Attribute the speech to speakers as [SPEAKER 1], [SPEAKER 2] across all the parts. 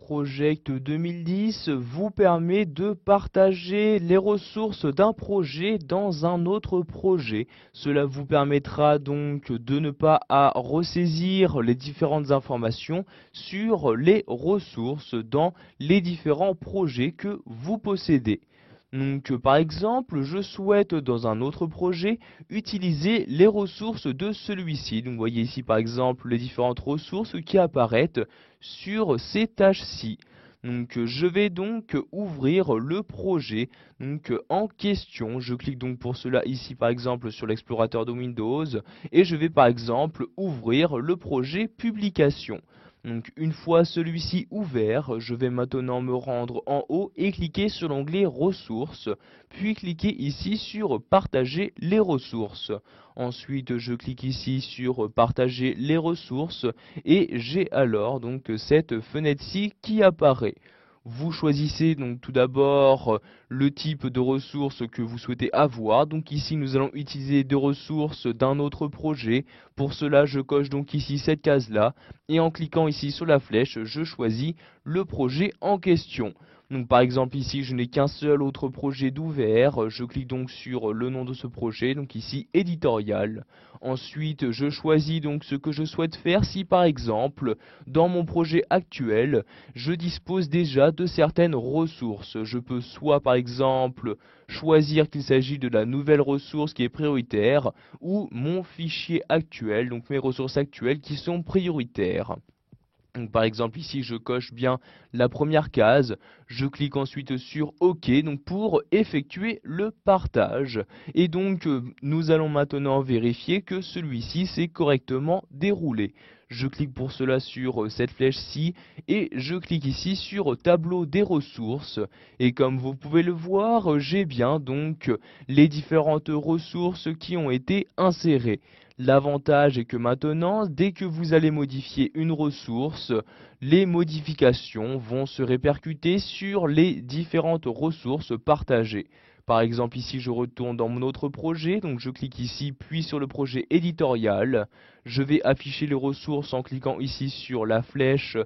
[SPEAKER 1] Project 2010 vous permet de partager les ressources d'un projet dans un autre projet. Cela vous permettra donc de ne pas à ressaisir les différentes informations sur les ressources dans les différents projets que vous possédez. Donc, par exemple, je souhaite dans un autre projet utiliser les ressources de celui-ci. Donc, vous voyez ici par exemple les différentes ressources qui apparaissent sur ces tâches-ci. Donc, je vais donc ouvrir le projet en question. Je clique donc pour cela ici par exemple sur l'explorateur de Windows et je vais par exemple ouvrir le projet publication. Donc une fois celui-ci ouvert, je vais maintenant me rendre en haut et cliquer sur l'onglet ressources, puis cliquer ici sur partager les ressources. Ensuite, je clique ici sur partager les ressources et j'ai alors donc cette fenêtre-ci qui apparaît. Vous choisissez donc tout d'abord le type de ressources que vous souhaitez avoir. Donc ici, nous allons utiliser des ressources d'un autre projet. Pour cela, je coche donc ici cette case-là. Et en cliquant ici sur la flèche, je choisis le projet en question. Donc par exemple ici, je n'ai qu'un seul autre projet d'ouvert. Je clique donc sur le nom de ce projet, donc ici éditorial. Ensuite, je choisis donc ce que je souhaite faire. Si par exemple, dans mon projet actuel, je dispose déjà de certaines ressources. Je peux soit par exemple choisir qu'il s'agit de la nouvelle ressource qui est prioritaire ou mon fichier actuel, donc mes ressources actuelles qui sont prioritaires. Donc, par exemple ici je coche bien la première case, je clique ensuite sur OK donc pour effectuer le partage et donc nous allons maintenant vérifier que celui-ci s'est correctement déroulé. Je clique pour cela sur cette flèche-ci et je clique ici sur tableau des ressources et comme vous pouvez le voir j'ai bien donc les différentes ressources qui ont été insérées. L'avantage est que maintenant, dès que vous allez modifier une ressource, les modifications vont se répercuter sur les différentes ressources partagées. Par exemple, ici, je retourne dans mon autre projet, donc je clique ici, puis sur le projet éditorial. Je vais afficher les ressources en cliquant ici sur la flèche,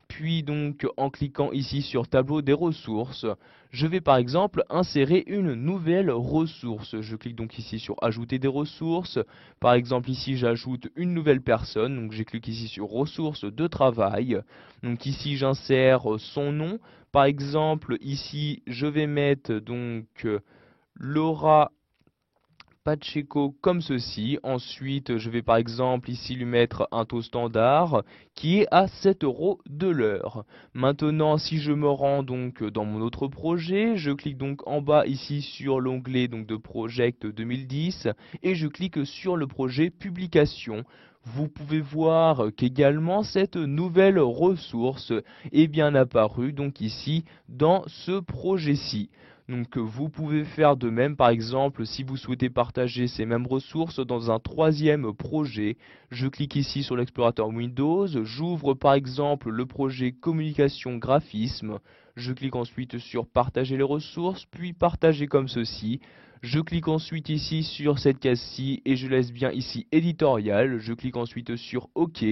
[SPEAKER 1] puis donc en cliquant ici sur tableau des ressources. Je vais par exemple insérer une nouvelle ressource. Je clique donc ici sur ajouter des ressources. Par exemple ici j'ajoute une nouvelle personne. Donc je clique ici sur ressources de travail. Donc ici j'insère son nom. Par exemple ici je vais mettre donc Laura Pacheco comme ceci. Ensuite, je vais par exemple ici lui mettre un taux standard qui est à 7 € de l'heure. Maintenant, si je me rends donc dans mon autre projet, je clique donc en bas ici sur l'onglet donc de Project 2010 et je clique sur le projet publication. Vous pouvez voir qu'également cette nouvelle ressource est bien apparue donc ici dans ce projet-ci. Donc vous pouvez faire de même par exemple si vous souhaitez partager ces mêmes ressources dans un troisième projet. Je clique ici sur l'explorateur Windows, j'ouvre par exemple le projet communication graphisme. Je clique ensuite sur partager les ressources, puis partager comme ceci. Je clique ensuite ici sur cette case-ci et je laisse bien ici éditorial. Je clique ensuite sur OK.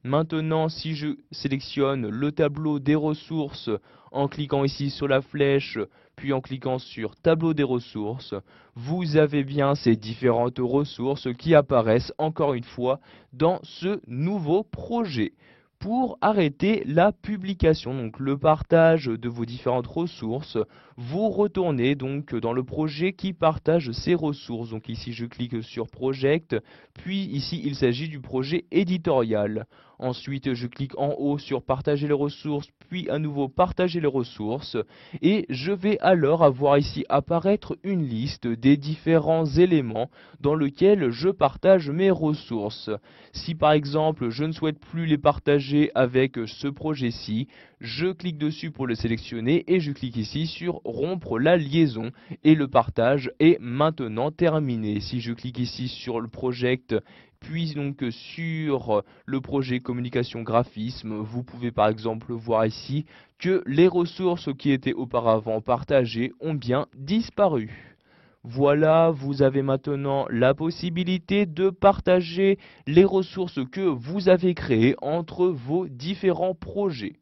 [SPEAKER 1] Maintenant, si je sélectionne le tableau des ressources en cliquant ici sur la flèche, puis en cliquant sur tableau des ressources, vous avez bien ces différentes ressources qui apparaissent encore une fois dans ce nouveau projet. Pour arrêter la publication, donc le partage de vos différentes ressources, vous retournez donc dans le projet qui partage ces ressources. Donc ici je clique sur Project, puis ici il s'agit du projet éditorial. Ensuite je clique en haut sur partager les ressources, puis à nouveau partager les ressources et je vais alors avoir ici apparaître une liste des différents éléments dans lesquels je partage mes ressources. Si par exemple je ne souhaite plus les partager avec ce projet-ci, je clique dessus pour le sélectionner et je clique ici sur rompre la liaison et le partage est maintenant terminé. Si je clique ici sur le project puis donc sur le projet communication graphisme, vous pouvez par exemple voir ici que les ressources qui étaient auparavant partagées ont bien disparu. Voilà, vous avez maintenant la possibilité de partager les ressources que vous avez créées entre vos différents projets.